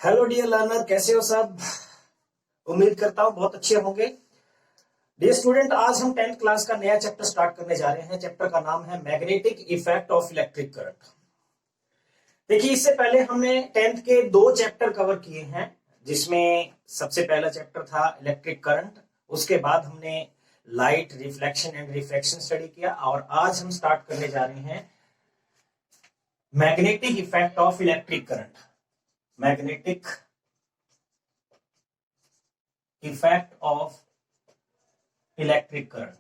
Hello dear learner, कैसे हो सब। उम्मीद करता हूँ बहुत अच्छे होंगे। डियर स्टूडेंट, आज हम 10th क्लास का नया चैप्टर स्टार्ट करने जा रहे हैं। चैप्टर का नाम है magnetic effect of electric current. देखिए, इससे पहले हमने 10th के दो चैप्टर कवर किए हैं, जिसमें सबसे पहला चैप्टर था इलेक्ट्रिक करंट। उसके बाद हमने light, reflection and refraction study किया, और आज हम स्टार्ट करने जा रहे हैं magnetic effect of electric current. Magnetic effect of electric current.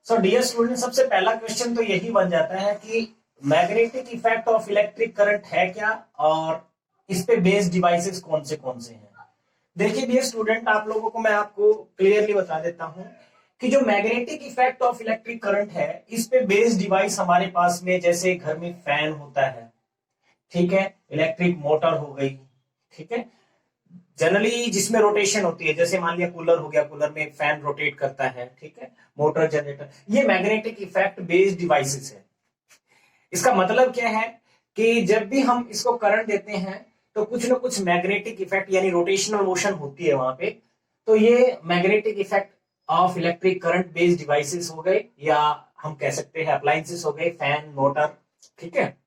So dear student, सबसे पहला क्वेश्चन तो यही बन जाता है कि magnetic effect of electric current है क्या, और इस पे बेस्ड डिवाइसेस कौन से हैं। देखिए डियर स्टूडेंट, आप लोगों को मैं आपको क्लियरली बता देता हूं कि जो magnetic effect of electric current है, इस पे बेस्ड डिवाइस हमारे पास में जैसे घर में फैन होता है, ठीक है, इलेक्ट्रिक मोटर हो गई, ठीक है, जनरली जिसमें रोटेशन होती है, जैसे मान लिया कूलर हो गया, कूलर में फैन रोटेट करता है, ठीक है, मोटर, जनरेटर, ये मैग्नेटिक इफेक्ट बेस्ड डिवाइसेस है। इसका मतलब क्या है कि जब भी हम इसको करंट देते हैं तो कुछ ना कुछ मैग्नेटिक इफेक्ट यानी रोटेशनल मोशन होती है वहां पे। तो ये magnetic effect of electric current based devices हो गए, या हम कह सकते हैं अप्लायंसेस हो गए, फैन, मोटर, ठीक है।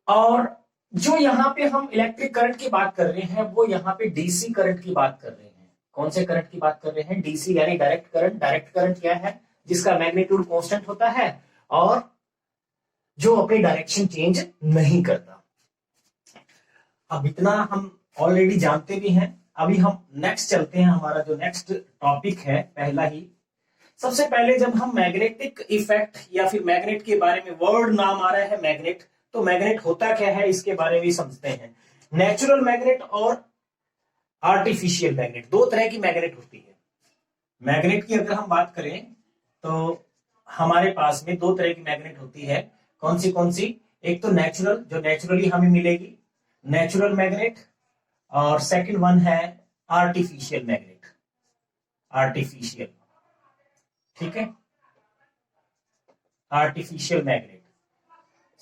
और जो यहाँ पे हम इलेक्ट्रिक करंट की बात कर रहे हैं, वो यहाँ पे डीसी करंट की बात कर रहे हैं। कौन से करंट की बात कर रहे हैं? डीसी यानी डायरेक्ट करंट। डायरेक्ट करंट क्या है? जिसका मैग्नीट्यूड कांस्टेंट होता है और जो अपनी डायरेक्शन चेंज नहीं करता। अब इतना हम ऑलरेडी जानते भी हैं। अभी हम नेक्स्ट चलते हैं। हमारा जो नेक्स्ट टॉपिक है, पहला ही, सबसे पहले जब हम मैग्नेटिक इफेक्ट या फिर मैग्नेट के बारे में, वर्ड नाम आ रहा है मैग्नेट, तो मैग्नेट होता क्या है इसके बारे में समझते हैं। नेचुरल मैग्नेट और आर्टिफिशियल मैग्नेट, दो तरह की मैग्नेट होती है। मैग्नेट की अगर हम बात करें तो हमारे पास में दो तरह की मैग्नेट होती है। कौन सी? एक तो नेचुरल, जो नेचुरली हमें मिलेगी, नेचुरल मैग्नेट, और सेकंड वन है आर्टिफिशियल मैग्नेट। आर्टिफिशियल, ठीक है, आर्टिफिशियल मैग्नेट।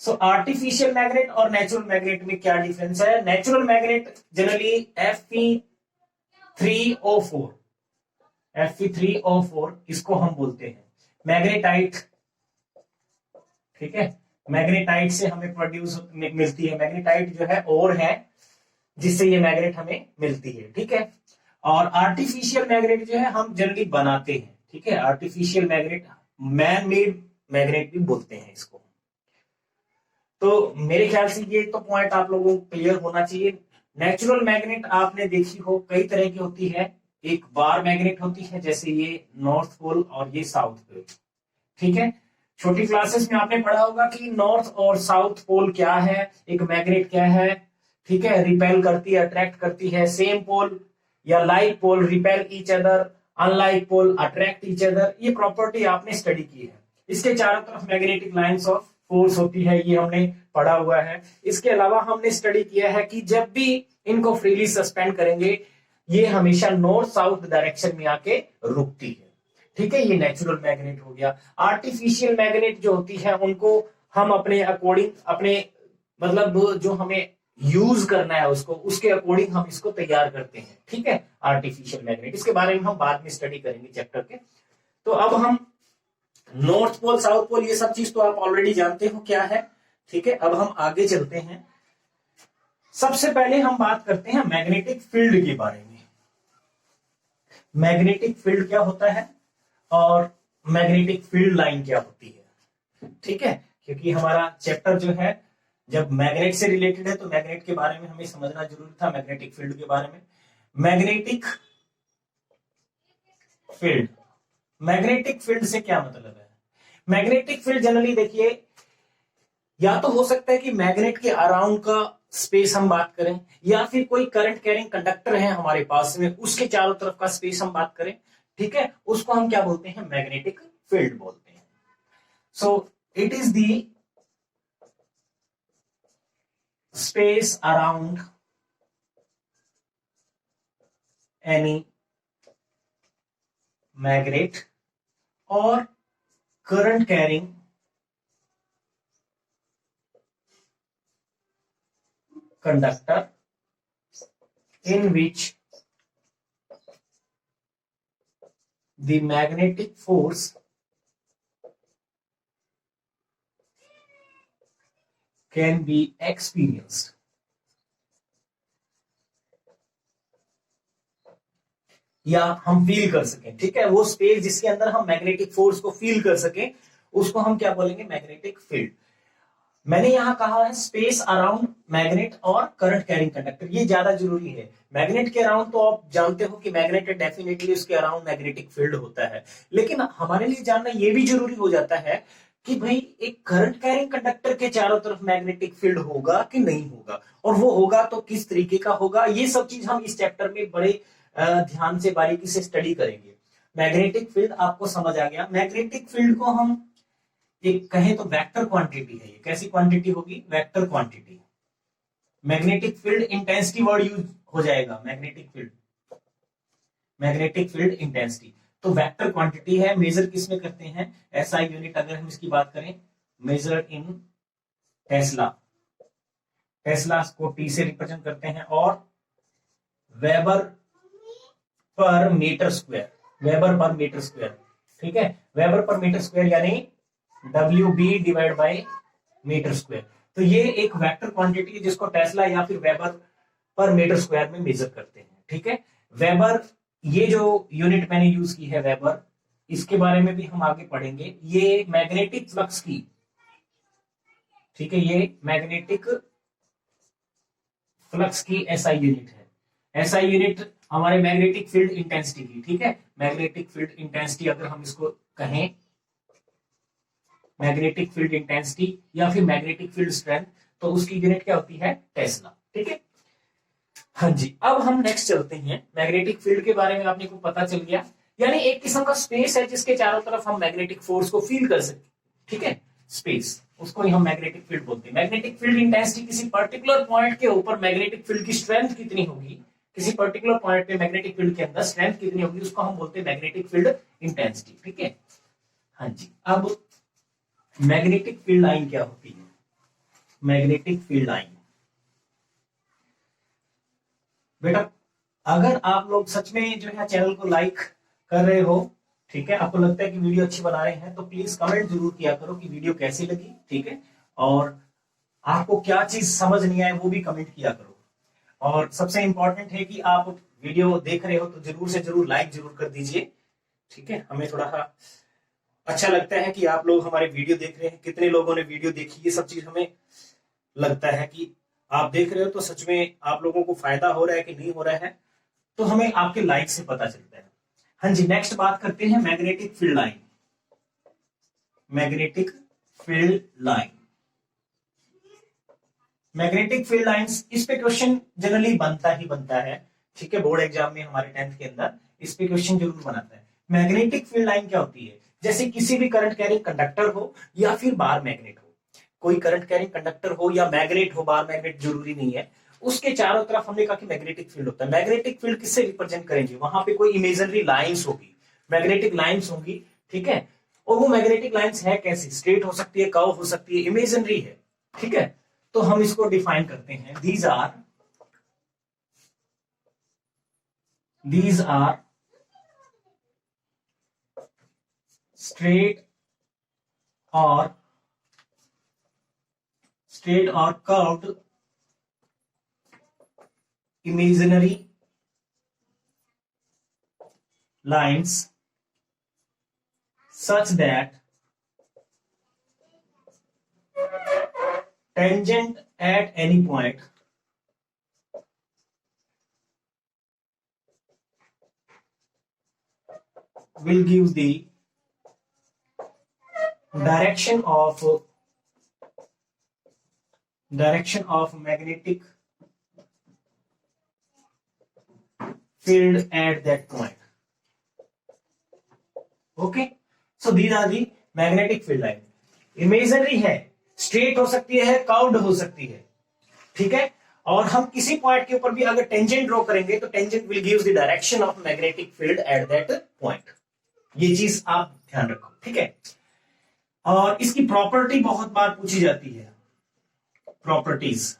सो आर्टिफिशियल मैग्नेट और नेचुरल मैग्नेट में क्या डिफरेंस है? Natural magnet generally Fe3O4, Fe3O4 इसको हम बोलते हैं मैग्नेटाइट, ठीक है। मैग्नेटाइट से हमें प्रोड्यूस मिलती है। मैग्नेटाइट जो है और है जिससे ये मैग्नेट हमें मिलती है, ठीक है। और आर्टिफिशियल मैग्नेट जो है हम जनरली बनाते हैं, ठीक है। Artificial magnet, man made magnet भी बोलते हैं इसको। तो मेरे ख्याल से ये तो पॉइंट आप लोगों को क्लियर होना चाहिए। नेचुरल मैग्नेट आपने देखी हो कई तरह की होती है। एक बार मैग्नेट होती है, जैसे ये नॉर्थ पोल और ये साउथ पोल, ठीक है। छोटी क्लासेस में आपने पढ़ा होगा कि नॉर्थ और साउथ पोल क्या है, एक मैग्नेट क्या है, ठीक है, रिपेल करती है, अट्रैक्ट करती है। सेम पोल या like pole repel each other, unlike pole attract each other, ये प्रॉपर्टी आपने स्टडी की है। इसके चारों तरफ मैग्नेटिक लाइंस ऑफ फोर्स होती है, ये हमने पढ़ा हुआ है। इसके अलावा हमने स्टडी किया है कि जब भी इनको फ्रीली सस्पेंड करेंगे, ये हमेशा नॉर्थ साउथ डायरेक्शन में आके रुकती है, ठीक है। ये नेचुरल मैग्नेट हो गया। आर्टिफिशियल मैग्नेट जो होती है, उनको हम अपने अकॉर्डिंग, अपने मतलब जो हमें यूज करना है उसको, उसके अकॉर्डिंग हम इसको तैयार करते हैं, ठीक है, आर्टिफिशियल मैग्नेट। इसके बारे में हम बाद में स्टडी करेंगे चैप्टर के। तो अब हम नॉर्थ पोल, साउथ पोल, ये सब चीज तो आप ऑलरेडी जानते हो क्या है, ठीक है। अब हम आगे चलते हैं। सबसे पहले हम बात करते हैं मैग्नेटिक फील्ड के बारे में। मैग्नेटिक फील्ड क्या होता है और मैग्नेटिक फील्ड लाइन क्या होती है, ठीक है। क्योंकि हमारा चैप्टर जो है जब मैग्नेट से रिलेटेड है, तो मैग्नेट के बारे में हमें समझना जरूरी था, मैग्नेटिक फील्ड के बारे में। मैग्नेटिक फील्ड, मैग्नेटिक फील्ड से क्या मतलब है? मैग्नेटिक फील्ड जनरली देखिए, या तो हो सकता है कि मैग्नेट के अराउंड का स्पेस हम बात करें, या फिर कोई करंट कैरिंग कंडक्टर है हमारे पास में, उसके चारों तरफ का स्पेस हम बात करें, ठीक है, उसको हम क्या बोलते हैं? मैग्नेटिक फील्ड बोलते हैं। So it is the space around any magnet or current carrying conductor in which the magnetic force can be experienced. या हम फील कर सकें, ठीक है, वो स्पेस जिसके अंदर हम मैग्नेटिक फोर्स को फील कर सकें उसको हम क्या बोलेंगे, मैग्नेटिक फील्ड। मैंने यहां कहा है स्पेस अराउंड मैग्नेट और करंट कैरिंग कंडक्टर, ये ज्यादा जरूरी है। मैग्नेट के अराउंड तो आप जानते हो कि मैग्नेट डेफिनेटली उसके अराउंड मैग्नेटिक फील्ड होता है, लेकिन हमारे लिए जानना ये भी जरूरी हो जाता है कि भाई एक करंट कैरिंग कंडक्टर के चारों तरफ मैग्नेटिक फील्ड होगा कि नहीं होगा, और वो होगा तो किस तरीके का होगा। ये सब चीज हम इस चैप्टर में बड़े ध्यान से बारीकी से स्टडी करेंगे। मैग्नेटिक फील्ड आपको समझ आ गया। मैग्नेटिक फील्ड को हम एक कहें तो वेक्टर क्वांटिटी है। ये कैसी क्वांटिटी होगी, vector quantity. Magnetic field intensity word use हो जाएगा, magnetic field, magnetic field intensity तो वेक्टर क्वांटिटी है। मेजर किसमें करते हैं, एसआई यूनिट अगर हम इसकी बात करें, मेजर इन टेस्ला, टेस्ला को टी से रिप्रेजेंट करते हैं, और weber per metre square, weber per metre square, ठीक है, वेबर पर मीटर स्क्वायर यानी WB divide by metre square. तो ये एक वेक्टर क्वांटिटी है जिसको टेस्ला या फिर वेबर पर मीटर स्क्वायर में मेजर करते हैं, ठीक है। वेबर, ये जो यूनिट मैंने यूज की है वेबर, इसके बारे में भी हम आगे पढ़ेंगे। ये मैग्नेटिक फ्लक्स की, ठीक है, ये मैग्नेटिक फ्लक्स की एसआई यूनिट है। एसआई यूनिट हमारे मैग्नेटिक फील्ड इंटेंसिटी की, ठीक है, मैग्नेटिक फील्ड इंटेंसिटी अगर हम इसको कहें, मैग्नेटिक फील्ड इंटेंसिटी या फिर मैग्नेटिक फील्ड स्ट्रेंथ, तो उसकी यूनिट क्या होती है, टेस्ला, ठीक है। हाँ जी, अब हम नेक्स्ट चलते हैं। मैग्नेटिक फील्ड के बारे में आपने को पता चल गया, यानी एक किस्म का स्पेस है जिसके चारों तरफ हम मैग्नेटिक फोर्स को फील कर सकते, ठीक है, स्पेस, उसको ही हम मैग्नेटिक फील्ड बोलते हैं। मैग्नेटिक फील्ड इंटेंसिटी, किसी पर्टिकुलर पॉइंट के ऊपर मैग्नेटिक फील्ड की स्ट्रेंथ कितनी होगी, किसी पर्टिकुलर पॉइंट पे मैग्नेटिक फील्ड के अंदर स्ट्रेंथ कितनी होगी, उसको हम बोलते हैं मैग्नेटिक फील्ड इंटेंसिटी, ठीक है। हाँ जी, अब मैग्नेटिक फील्ड लाइन क्या होती है, मैग्नेटिक फील्ड लाइन। बेटा अगर आप लोग सच में जो है चैनल को लाइक कर रहे हो, ठीक है, आपको लगता है कि वीडियो अच्छी बना रहे हैं, तो प्लीज कमेंट जरूर किया करो कि वीडियो कैसी लगी, ठीक है, और आपको क्या चीज समझ नहीं आए वो भी कमेंट किया करो। और सबसे इंपॉर्टेंट है कि आप वीडियो देख रहे हो तो जरूर से जरूर लाइक जरूर कर दीजिए, ठीक है। हमें थोड़ा अच्छा लगता है कि आप लोग हमारे वीडियो देख रहे हैं, कितने लोगों ने वीडियो देखी, ये सब चीज हमें लगता है कि आप देख रहे हो तो सच में आप लोगों को फायदा हो रहा है कि नहीं हो रहा है, तो हमें आपके लाइक से पता चलता है। हाँ जी, नेक्स्ट बात करते हैं magnetic field line. Magnetic field line, magnetic field lines, इस पे क्वेश्चन जनरली बनता ही बनता है, ठीक है, बोर्ड एग्जाम में हमारे 10th के अंदर इस पे क्वेश्चन जरूर बनाता है। मैग्नेटिक फील्ड लाइन क्या होती है, जैसे किसी भी करंट कैरिंग कंडक्टर हो या फिर बार मैग्नेट हो, कोई करंट कैरिंग कंडक्टर हो या मैग्नेट हो, बार मैग्नेट जरूरी नहीं है, उसके चारों तरफ हमने कहा कि मैग्नेटिक फील्ड होता है। मैग्नेटिक फील्ड किससे रिप्रेजेंट करेंगे, वहां पे कोई इमेजिनरी लाइंस होगी, मैग्नेटिक लाइंस होंगी, ठीक है, और वो मैग्नेटिक लाइंस है कैसी, स्ट्रेट हो सकती है, कर्व हो सकती है, इमेजिनरी है, ठीक है। तो हम इसको डिफाइन करते हैं, these are straight or curved imaginary lines such that tangent at any point will give the direction of magnetic field at that point. Okay, so these are the magnetic field line. Imaginary है, straight हो सकती है, curved हो सकती है, ठीक है, और हम किसी पॉइंट के ऊपर भी अगर टेंजेंट ड्रॉ करेंगे तो tangent will give the direction of magnetic field at that point. ये चीज आप ध्यान रखो, ठीक है। और इसकी प्रॉपर्टी बहुत बार पूछी जाती है, प्रॉपर्टीज,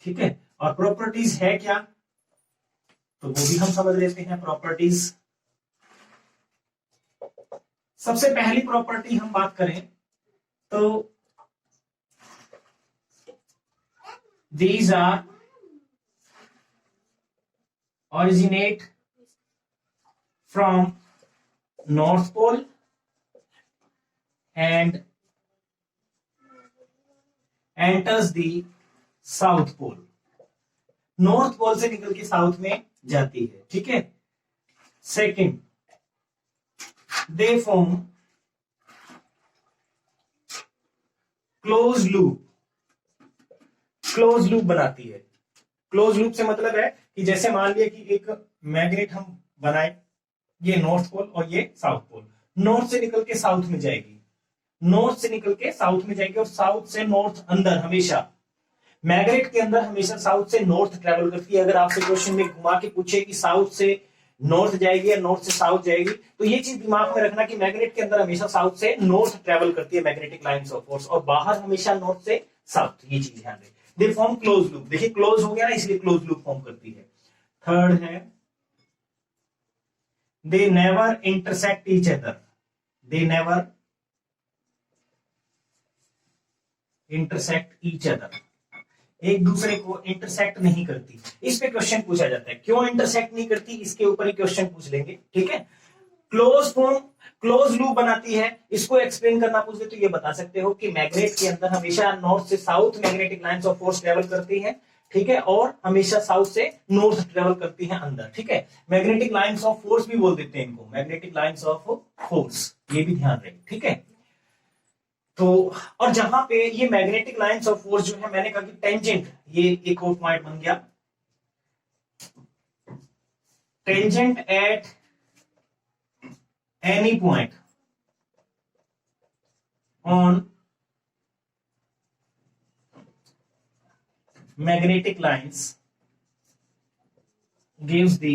ठीक है, और प्रॉपर्टीज है क्या, तो वो भी हम समझ लेते हैं प्रॉपर्टीज। सबसे पहली प्रॉपर्टी हम बात करें तो these are originate from North Pole and enters the South Pole। North pole से निकल के साउथ में जाती है, ठीक है। Second, they form close loop. Close loop बनाती है। क्लोज लूप से मतलब है कि जैसे मान लिया कि एक मैग्नेट हम बनाए, ये नॉर्थ पोल और ये साउथ पोल, नॉर्थ से निकल के साउथ में जाएगी, नॉर्थ से निकल के साउथ में जाएगी और साउथ से नॉर्थ अंदर, हमेशा मैग्नेट के अंदर हमेशा साउथ से नॉर्थ ट्रेवल करती है। अगर आपसे क्वेश्चन में घुमा के पूछे कि साउथ से नॉर्थ जाएगी या नॉर्थ से साउथ जाएगी, तो ये चीज दिमाग में रखना कि मैग्नेट के अंदर हमेशा साउथ से नॉर्थ ट्रेवल करती है मैग्नेटिक लाइंस ऑफ फोर्स, और बाहर हमेशा नॉर्थ से साउथ। ये चीज ध्यान रहे। दे फॉर्म क्लोज लूप। देखिए क्लोज हो गया ना, इसलिए क्लोज लूप फॉर्म करती है। थर्ड है, they never intersect each other. They never intersect each other, एक दूसरे को इंटरसेक्ट नहीं करती। इस पे क्वेश्चन पूछा जाता है, क्यों इंटरसेक्ट नहीं करती, इसके ऊपर ही क्वेश्चन पूछ लेंगे, ठीक है। क्लोज फॉर्म, क्लोज लूप बनाती है, इसको एक्सप्लेन करना पूछ दे तो ये बता सकते हो कि मैग्नेट के अंदर हमेशा नॉर्थ से south magnetic lines of force travel करती है, ठीक है, और हमेशा साउथ से नॉर्थ ट्रेवल करती है अंदर, ठीक है। मैग्नेटिक लाइंस ऑफ फोर्स भी बोल देते हैं इनको, मैग्नेटिक लाइंस ऑफ फोर्स, ये भी ध्यान रहे, ठीक है। तो और जहां पे ये मैग्नेटिक लाइंस ऑफ फोर्स जो है, मैंने कहा कि टेंजेंट, ये एक और पॉइंट बन गया, tangent at any point on magnetic lines gives the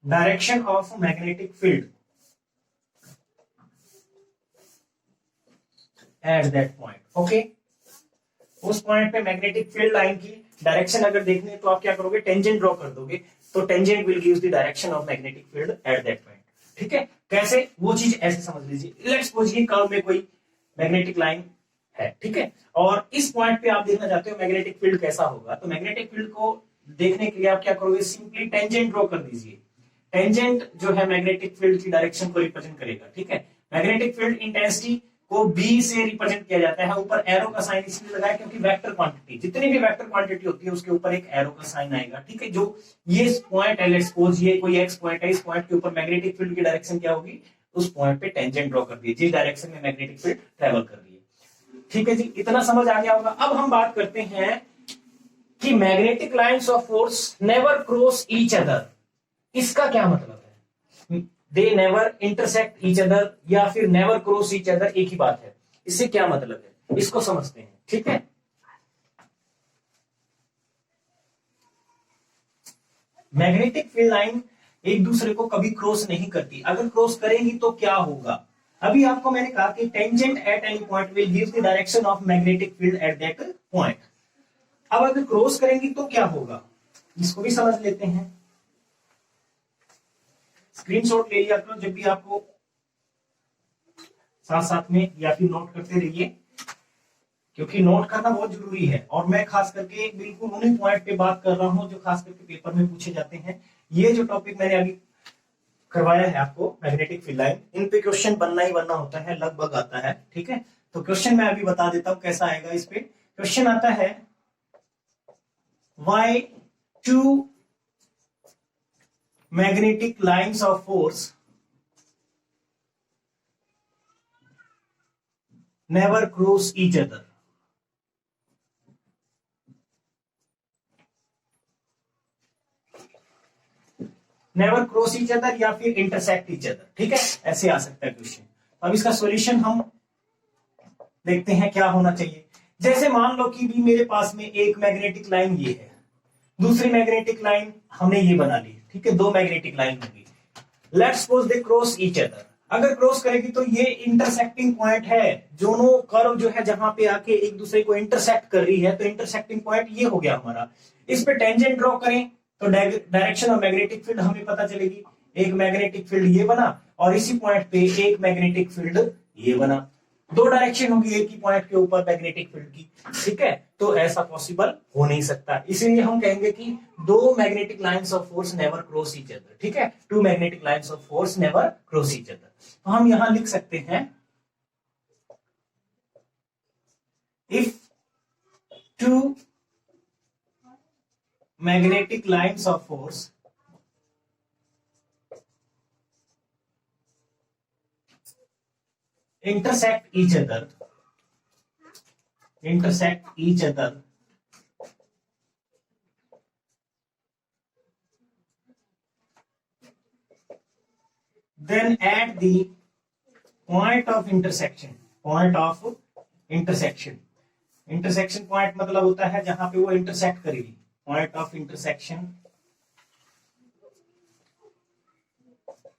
direction of magnetic field at that point। okay, उस पॉइंट पे मैग्नेटिक फील्ड लाइन की डायरेक्शन अगर देखनी है तो आप क्या करोगे, टेंजेंट ड्रॉ कर दोगे, तो tangent will give the direction of magnetic field at that point, ठीक है। कैसे, वो चीज ऐसे समझ लीजिए। लेट्स सपोज ये कर्व में कोई मैग्नेटिक लाइन है, ठीक है, और इस पॉइंट पे आप देखना चाहते हो मैग्नेटिक फील्ड कैसा होगा, तो मैग्नेटिक फील्ड को देखने के लिए आप क्या करोगे, सिंपली टेंजेंट ड्रॉ कर दीजिए। टेंजेंट जो है मैग्नेटिक फील्ड की डायरेक्शन को रिप्रेजेंट करेगा, ठीक है। मैग्नेटिक फील्ड इंटेंसिटी को बी से रिप्रेजेंट किया जाता है, ऊपर एरो का साइन इसलिए लगाया क्योंकि वेक्टर क्वांटिटी, जितनी भी वेक्टर क्वांटिटी होती है उसके ऊपर एक एरो का साइन आएगा, ठीक है। जो ये पॉइंट है, लेट्स सपोज ये कोई एक्स पॉइंट है, इस पॉइंट के ऊपर मैग्नेटिक फील्ड की डायरेक्शन क्या होगी, उस पॉइंट पे टेंजेंट ड्रॉ कर दीजिए, जिस डायरेक्शन में मैग्नेटिक फील्ड ट्रेवल कर रही है, ठीक है जी। इतना समझ आ गया होगा। अब हम बात करते हैं कि magnetic lines of force never cross each other, इसका क्या मतलब है, they never intersect each other या फिर नेवर क्रॉस ईच अदर, एक ही बात है, इससे क्या मतलब है, इसको समझते हैं, ठीक है। मैग्नेटिक फील्ड लाइन एक दूसरे को कभी क्रॉस नहीं करती, अगर क्रॉस करेंगी तो क्या होगा, अभी आपको मैंने कहा कि tangent at any point will give the direction of magnetic field at that point. अब अगर क्रॉस करेंगी तो क्या होगा, इसको भी समझ लेते हैं। स्क्रीनशॉट ले लिया करो जब भी आपको, साथ साथ में, या फिर नोट करते रहिए, क्योंकि नोट करना बहुत जरूरी है। और मैं खास करके बिल्कुल उन्हीं पॉइंट पे बात कर रहा हूं जो खास करके पेपर में पूछे जाते हैं। ये जो टॉपिक मैंने अभी करवाया है आपको, मैग्नेटिक फील्ड लाइन, इन पे क्वेश्चन बनना ही बनना होता है, लगभग आता है, ठीक है। तो क्वेश्चन मैं अभी बता देता हूं कैसा आएगा। इस पे क्वेश्चन आता है, why two magnetic lines of force never cross each other. Never cross each other या फिर इंटरसेक्ट ईच अदर, ठीक है, ऐसे आ सकता है क्वेश्चन। अब इसका सॉल्यूशन हम देखते हैं क्या होना चाहिए। जैसे मान लो कि भी मेरे पास में एक मैग्नेटिक लाइन ये है, दूसरी मैग्नेटिक लाइन हमने ये बना ली, ठीक है, दो मैग्नेटिक लाइन होगी। Let's suppose they cross each other. अगर क्रॉस करेगी तो ये इंटरसेक्टिंग पॉइंट है, दोनों कर्व जो है जहां पे आके एक दूसरे को इंटरसेक्ट कर रही है, तो इंटरसेक्टिंग पॉइंट ये हो गया हमारा। इस पे टेंजेंट ड्रॉ करें तो डायरेक्शन ऑफ मैग्नेटिक फील्ड हमें पता चलेगी। एक मैग्नेटिक फील्ड ये बना और इसी पॉइंट पे एक मैग्नेटिक फील्ड ये बना, दो डायरेक्शन होगी एक ही पॉइंट के ऊपर मैग्नेटिक फील्ड की, ठीक है। तो ऐसा पॉसिबल हो नहीं सकता, इसीलिए हम कहेंगे कि दो magnetic lines of force never cross each other, ठीक है। Two magnetic lines of force never cross each other. तो हम यहां लिख सकते हैं if two magnetic lines of force intersect each other then at the point of intersection intersection point मतलब होता है जहां पे वो इंटरसेक्ट करेगी, point of intersection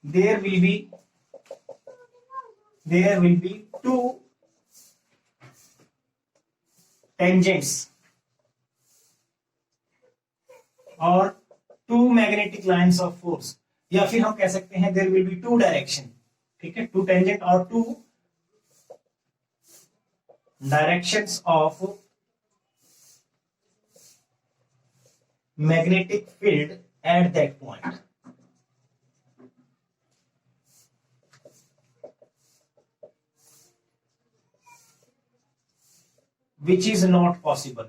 there will be two tangents और two magnetic lines of force, या फिर हम कह सकते हैं there will be two direction, ठीक है, two tangent और two directions of magnetic field at that point. Which is not possible.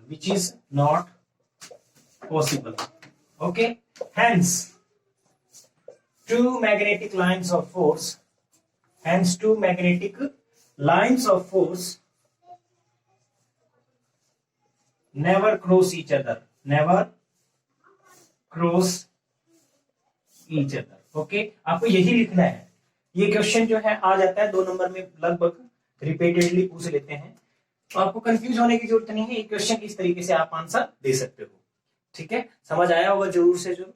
Okay, hence two magnetic lines of force never cross each other. Okay, आपको यही लिखना है। ये question जो है आ जाता है 2 नंबर में, लगभग रिपीटेडली पूछ लेते हैं, तो आपको कंफ्यूज होने की जरूरत नहीं है। ये क्वेश्चन इस तरीके से आप आंसर दे सकते हो, ठीक है। समझ आया होगा जरूर से जरूर।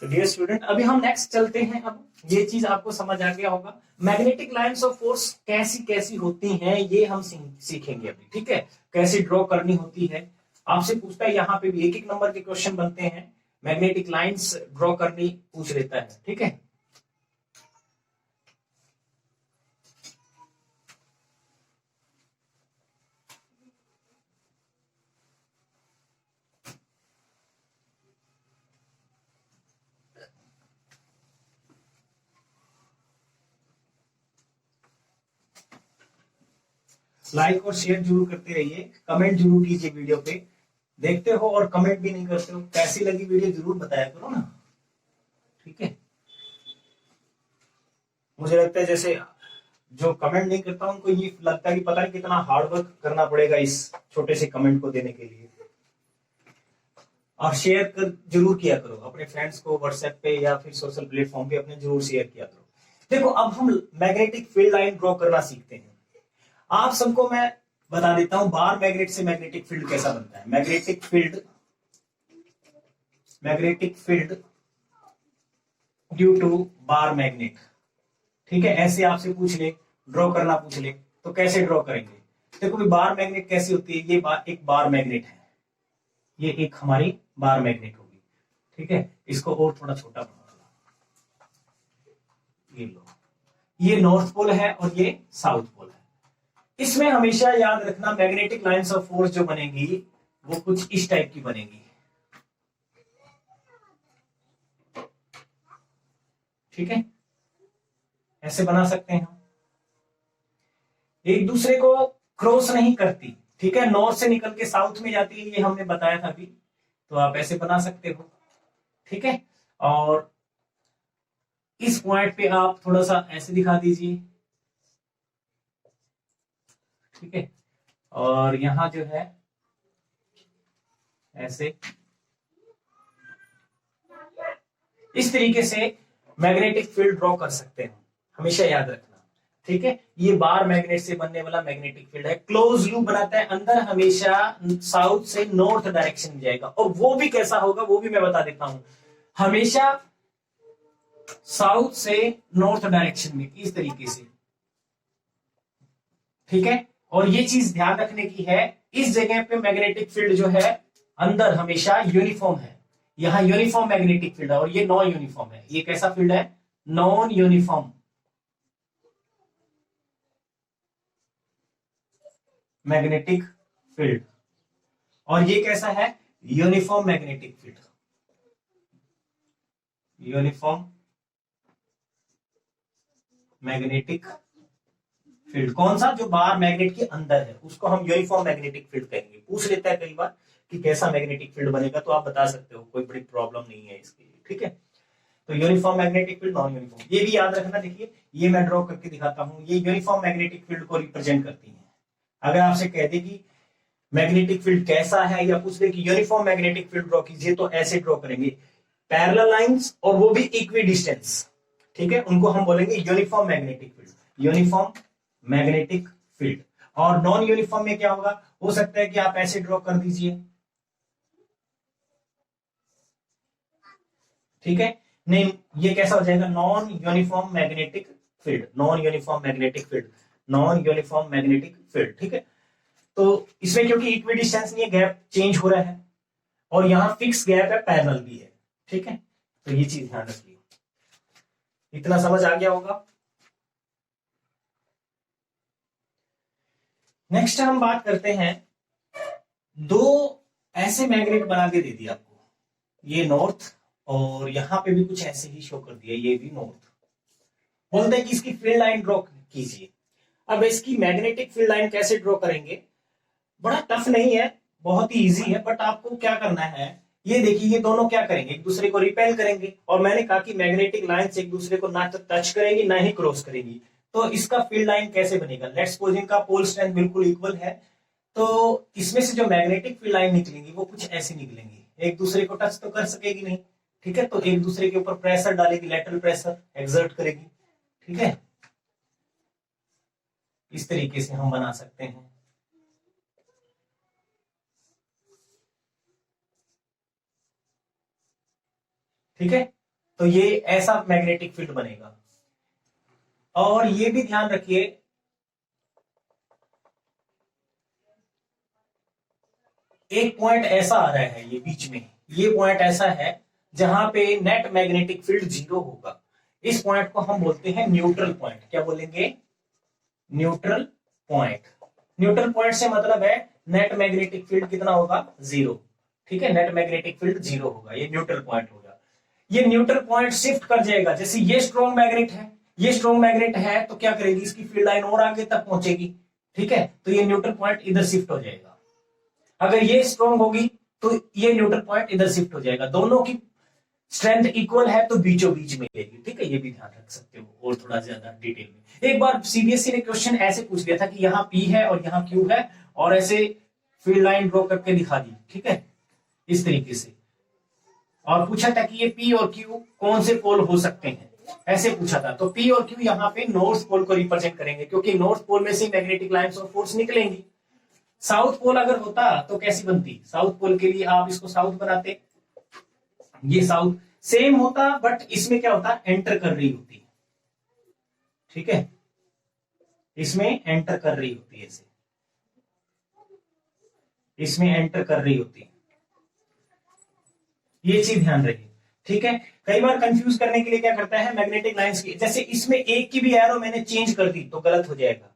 तो डियर स्टूडेंट, अभी हम नेक्स्ट चलते हैं। अब ये चीज आपको समझ आ गया होगा, मैग्नेटिक लाइंस ऑफ फोर्स कैसी कैसी होती हैं ये हम सीखेंगे अभी, ठीक है। कैसे ड्रॉ करनी होती है, आपसे पूछता है, यहाँ पे भी 1-1 नंबर के क्वेश्चन बनते हैं, मैग्नेटिक लाइंस ड्रॉ करनी पूछ लेता है, ठीक है। लाइक और शेयर जरूर करते रहिए, कमेंट जरूर कीजिए वीडियो पे। देखते हो और कमेंट भी नहीं करते हो, कैसी लगी वीडियो जरूर बताया करो ना, ठीक है। मुझे लगता है जैसे जो कमेंट नहीं करता उनको ये लगता है कि पता नहीं कितना हार्ड वर्क करना पड़ेगा इस छोटे से कमेंट को देने के लिए। और शेयर कर जरूर किया करो अपने फ्रेंड्स को, व्हाट्सएप पे या फिर सोशल प्लेटफॉर्म पे अपने जरूर शेयर किया करो। देखो, अब हम मैग्नेटिक फील्ड लाइन ड्रॉ करना सीखते हैं। आप सबको मैं बता देता हूं बार मैग्नेट से मैग्नेटिक फील्ड कैसा बनता है। Magnetic field due to bar magnet, ठीक है। ऐसे आपसे पूछ ले, ड्रॉ करना पूछ ले, तो कैसे ड्रॉ करेंगे। देखो भी बार मैग्नेट कैसी होती है, ये एक बार मैग्नेट है, ये एक हमारी बार मैग्नेट होगी, ठीक है। इसको और थोड़ा छोटा बना लो, ये लो, ये नॉर्थ पोल है और ये साउथ पोल है। इसमें हमेशा याद रखना मैग्नेटिक लाइंस ऑफ फोर्स जो बनेगी वो कुछ इस टाइप की बनेगी, ठीक है। ऐसे बना सकते हैं हम, एक दूसरे को क्रॉस नहीं करती, ठीक है। नॉर्थ से निकल के साउथ में जाती है, ये हमने बताया था अभी। तो आप ऐसे बना सकते हो, ठीक है। और इस पॉइंट पे आप थोड़ा सा ऐसे दिखा दीजिए, ठीक है। और यहां जो है ऐसे, इस तरीके से मैग्नेटिक फील्ड ड्रॉ कर सकते हैं, हमेशा याद रखना, ठीक है। ये बार मैग्नेट से बनने वाला मैग्नेटिक फील्ड है, क्लोज लूप बनाता है, अंदर हमेशा साउथ से नॉर्थ डायरेक्शन में जाएगा। और वो भी कैसा होगा वो भी मैं बता देता हूं, हमेशा साउथ से नॉर्थ डायरेक्शन में, इस तरीके से, ठीक है। और ये चीज ध्यान रखने की है, इस जगह पे मैग्नेटिक फील्ड जो है अंदर हमेशा यूनिफॉर्म है। यहां यूनिफॉर्म मैग्नेटिक फील्ड है और ये नॉन यूनिफॉर्म है। ये कैसा फील्ड है? Non uniform magnetic field. और ये कैसा है? Uniform magnetic field. Uniform magnetic field कौन सा? जो बाहर मैग्नेट के अंदर है उसको हम यूनिफॉर्म मैग्नेटिक फील्ड कहेंगे। पूछ लेता है कई बार कि कैसा मैग्नेटिक फील्ड बनेगा, तो आप बता सकते हो, कोई बड़ी प्रॉब्लम नहीं है इसके लिए, ठीक है। तो uniform magnetic field, non uniform, ये भी याद रखना। देखिए ये मैं ड्रॉ करके दिखाता हूं, ये यूनिफॉर्म मैग्नेटिक फील्ड को रिप्रेजेंट करती है। अगर आपसे कह दे कि मैग्नेटिक फील्ड कैसा है, या पूछ दे कि यूनिफॉर्म मैग्नेटिक फील्ड ड्रॉ कीजिए, तो ऐसे ड्रॉ करेंगे, पैरेलल लाइंस और वो भी इक्वी डिस्टेंस, ठीक है, उनको हम बोलेंगे uniform magnetic field. Uniform magnetic field. और नॉन यूनिफॉर्म में क्या होगा? हो सकता है कि आप ऐसे ड्रॉ कर दीजिए, ठीक है। नहीं, ये कैसा हो जाएगा? Non uniform magnetic field. Non uniform magnetic field, non uniform magnetic field, ठीक है। तो इसमें क्योंकि इक्वी डिस्टेंस नहीं है, गैप चेंज हो रहा है, और यहां फिक्स गैप है, पैरेलल भी है, ठीक है। तो ये चीज ध्यान रखिए। इतना समझ आ गया होगा। नेक्स्ट हम बात करते हैं, दो ऐसे मैग्नेट बना के दे दिया आपको, ये नॉर्थ, और यहां पे भी कुछ ऐसे ही शो कर दिया, ये भी नॉर्थ। बोलते हैं कि इसकी फील्ड लाइन ड्रॉ कीजिए। अब इसकी मैग्नेटिक फील्ड लाइन कैसे ड्रॉ करेंगे? बड़ा टफ नहीं है, बहुत ही इजी है, बट आपको क्या करना है, ये देखिए, ये दोनों क्या करेंगे? एक दूसरे को रिपेल करेंगे। और मैंने कहा कि मैग्नेटिक लाइंस एक दूसरे को ना तो टच करेंगी ना ही क्रॉस करेंगी। तो इसका फील्ड लाइन कैसे बनेगा? लेट्स सपोज इनका पोल स्ट्रेंथ बिल्कुल इक्वल है, तो इसमें से जो मैग्नेटिक फील्ड लाइन निकलेंगी वो कुछ ऐसी निकलेंगी, एक दूसरे को टच तो कर सकेगी नहीं, ठीक है। तो एक दूसरे के ऊपर प्रेशर डालेगी, लेटरल प्रेशर एक्सर्ट करेगी, ठीक है। इस तरीके से हम बना सकते हैं, ठीक है। तो ये ऐसा मैग्नेटिक फील्ड बनेगा। और ये भी ध्यान रखिए, एक पॉइंट ऐसा आ रहा है ये बीच में, ये पॉइंट ऐसा है जहां पे नेट मैग्नेटिक फील्ड 0 होगा। इस पॉइंट को हम बोलते हैं न्यूट्रल पॉइंट। क्या बोलेंगे? Neutral point. न्यूट्रल पॉइंट से मतलब है नेट मैग्नेटिक फील्ड कितना होगा? 0, ठीक है। नेट मैग्नेटिक फील्ड 0 होगा, ये न्यूट्रल पॉइंट होगा। ये न्यूट्रल पॉइंट शिफ्ट कर जाएगा, जैसे ये स्ट्रॉन्ग मैग्नेट है, ये स्ट्रॉन्ग मैग्नेट है, तो क्या करेगी? इसकी फील्ड लाइन और आगे तक पहुंचेगी, ठीक है। तो ये न्यूट्रल पॉइंट इधर शिफ्ट हो जाएगा। अगर ये स्ट्रॉन्ग होगी तो ये न्यूट्रल पॉइंट इधर शिफ्ट हो जाएगा। दोनों की स्ट्रेंथ इक्वल है तो बीचों बीच में मिलेगी, ठीक है। ये भी ध्यान रख सकते हो, और थोड़ा ज्यादा डिटेल में। एक बार सीबीएसई ने क्वेश्चन ऐसे पूछ लिया था कि यहाँ पी है और यहाँ क्यू है, और ऐसे फील्ड लाइन ड्रॉ करके दिखा दी, ठीक है, इस तरीके से। और पूछा था कि ये पी और क्यू कौन से पोल हो सकते हैं, ऐसे पूछा था। तो पी और क्यू यहाँ पे नॉर्थ पोल को रिप्रेजेंट करेंगे, क्योंकि नॉर्थ पोल में से मैग्नेटिक लाइंस और फोर्स निकलेंगी। साउथ पोल अगर होता तो कैसी बनती? साउथ पोल के लिए आप इसको साउथ बनाते, ये साउथ सेम होता, बट इसमें क्या होता? एंटर कर रही होती, ठीक है, इसमें एंटर कर रही होती है, ऐसे इसमें एंटर कर रही होती है, ये चीज ध्यान रखिए, ठीक है। कई बार कंफ्यूज करने के लिए क्या करता है मैग्नेटिक लाइंस की, जैसे इसमें एक की भी एरो मैंने चेंज कर दी तो गलत हो जाएगा।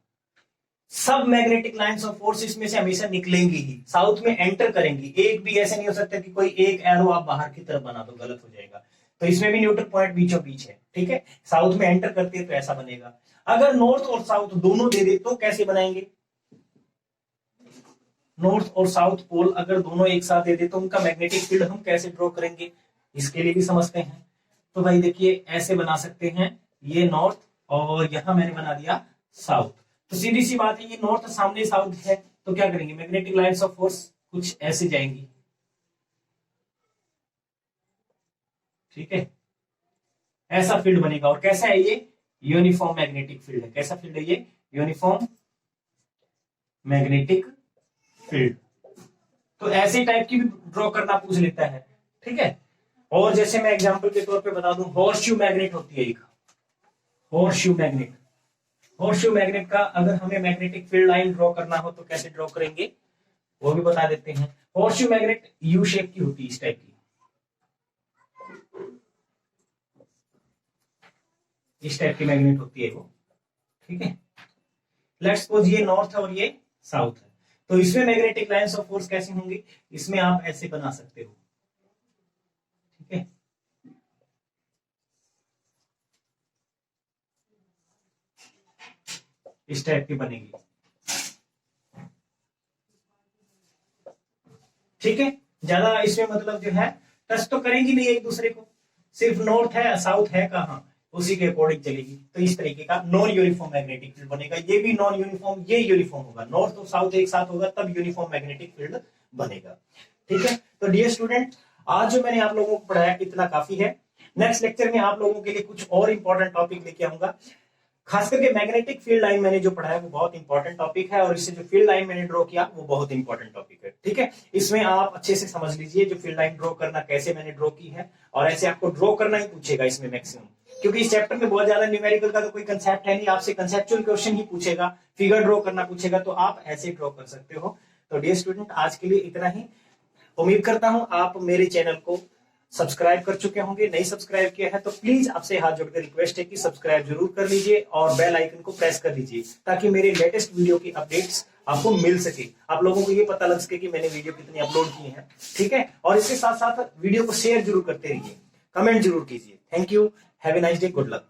सब मैग्नेटिक लाइंस और फोर्स इसमें से हमेशा निकलेंगी ही, साउथ में एंटर करेंगी। एक भी ऐसे नहीं हो सकता कि कोई एक एरो आप बाहर की तरफ बना दो, गलत हो जाएगा। तो इसमें भी न्यूट्रल पॉइंट बीचों बीच है, ठीक है। साउथ में एंटर करती है तो ऐसा बनेगा। अगर नॉर्थ और साउथ दोनों दे दे तो कैसे बनाएंगे? नॉर्थ और साउथ पोल अगर दोनों एक साथ दे दे तो उनका मैग्नेटिक फील्ड हम कैसे ड्रॉ करेंगे, इसके लिए भी समझते हैं। तो भाई देखिए, ऐसे बना सकते हैं, ये नॉर्थ और यहां मैंने बना दिया साउथ। तो सीधी सी बात है, ये नॉर्थ सामने साउथ है, तो क्या करेंगे? मैग्नेटिक लाइंस ऑफ फोर्स कुछ ऐसे जाएंगी, ठीक है, ऐसा फील्ड बनेगा। और कैसा है ये? यूनिफॉर्म मैग्नेटिक फील्ड है। कैसा फील्ड है ये? Uniform magnetic field. तो ऐसे टाइप की भी ड्रॉ करना पूछ लेता है, ठीक है। और जैसे मैं एग्जांपल के तौर पे बता दूं, हॉर्सशू मैग्नेट होती है एक, हॉर्सशू मैग्नेट। हॉर्सशू मैग्नेट का अगर हमें मैग्नेटिक फील्ड लाइन ड्रॉ करना हो तो कैसे ड्रॉ करेंगे वो भी बता देते हैं। हॉर्सशू मैग्नेट यू शेप की होती है, इस टाइप की, इस टाइप की मैग्नेट होती है वो, ठीक है। लेट्स सपोज ये नॉर्थ है और ये साउथ है, तो इसमें मैग्नेटिक लाइंस ऑफ फोर्स कैसे होंगी, इसमें आप ऐसे बना सकते हो, ठीक है। इस टाइप की बनेगी, ठीक है। ज्यादा इसमें मतलब जो है टच तो करेंगी नहीं एक दूसरे को, सिर्फ नॉर्थ है साउथ है कहां, उसी के अकॉर्डिंग चलेगी। तो इस तरीके का नॉन यूनिफॉर्म मैग्नेटिक फील्ड बनेगा। ये भी नॉन यूनिफॉर्म, ये यूनिफॉर्म होगा, नॉर्थ और साउथ एक साथ होगा तब यूनिफॉर्म मैग्नेटिक फील्ड बनेगा, ठीक है। तो डियर स्टूडेंट, आज जो मैंने आप लोगों को पढ़ाया इतना काफी है। नेक्स्ट लेक्चर में आप लोगों के लिए कुछ और इंपॉर्टेंट टॉपिक लेके आऊंगा। खास करके मैग्नेटिक फील्ड लाइन मैंने जो पढ़ाया वो बहुत इंपॉर्टेंट टॉपिक है, और इससे जो फील्ड लाइन मैंने ड्रॉ किया वो बहुत इंपॉर्टेंट टॉपिक है, ठीक है। इसमें आप अच्छे से समझ लीजिए जो फील्ड लाइन ड्रॉ करना कैसे मैंने ड्रॉ की है, और ऐसे आपको ड्रॉ करना ही पूछेगा इसमें मैक्सिमम, क्योंकि इस चैप्टर में बहुत ज्यादा न्यूमेरिकल का तो कोई कंसेप्ट है नहीं, आपसे कंसेप्चुअल क्वेश्चन ही पूछेगा, फिगर ड्रॉ करना पूछेगा, तो आप ऐसे ड्रॉ कर सकते हो। तो डियर स्टूडेंट, आज के लिए इतना ही। उम्मीद करता हूं आप मेरे चैनल को सब्सक्राइब कर चुके होंगे। नहीं सब्सक्राइब किया है तो प्लीज आपसे हाथ जोड़कर रिक्वेस्ट है कि सब्सक्राइब जरूर कर लीजिए और बेल आइकन को प्रेस कर लीजिए, ताकि मेरे लेटेस्ट वीडियो की अपडेट्स आपको मिल सके, आप लोगों को ये पता लग सके कि मैंने वीडियो कितनी अपलोड की है, ठीक है। और इसके साथ साथ वीडियो को शेयर जरूर करते रहिए, कमेंट जरूर कीजिए। Thank you, have a nice day, good luck.